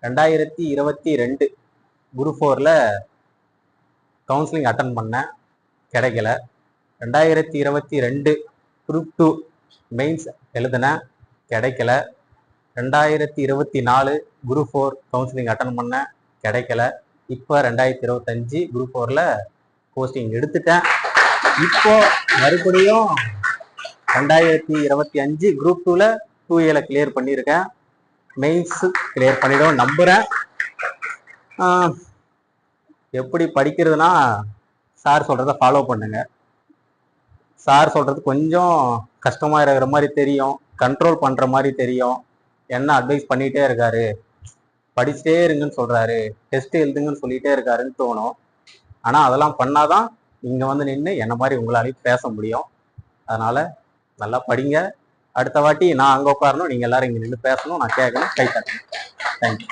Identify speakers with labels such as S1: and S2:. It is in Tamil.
S1: 2022 குரூப் 4ல கவுன்சிலிங் அட்டன் பண்ணேன், கிடைக்கல. 2022 குரூப் 2 மெயின்ஸ் எழுதினேன், கிடைக்கல. 2024 குரூப் 4 கவுன்சிலிங் அட்டன் பண்ணேன், கிடைக்கல. இப்போ 2025 குரூப் 4ல போஸ்டிங் எடுத்துட்டேன். இப்போ மறுபடியும் 2025 குரூப் 2ல 2Aல கிளியர் பண்ணியிருக்கேன். மெயின்ஸ் கிளியர் பண்ணிடும் நம்புறேன். எப்படி படிக்கிறதுனா சார் சொல்றத ஃபாலோ பண்ணுங்க. சார் சொல்றது கொஞ்சம் கஷ்டமா இருக்கிற மாதிரி தெரியும், கண்ட்ரோல் பண்ற மாதிரி தெரியும். என்ன அட்வைஸ் பண்ணிட்டே இருக்காரு, படிச்சுட்டே இருங்கன்னு சொல்றாரு, டெஸ்ட் எழுதுங்கன்னு சொல்லிட்டே இருக்காருன்னு தோணும். ஆனா அதெல்லாம் பண்ணாதான் இங்க வந்து நின்று என்ன மாதிரி உங்களாலையும் பேச முடியும். அதனால நல்லா படிங்க. அடுத்த வாட்டி நான் அங்க உட்காரணும், நீங்க எல்லாரும் இங்க நின்று பேசணும், நான் கேட்கணும், கை தட்டணும். தேங்க்யூ.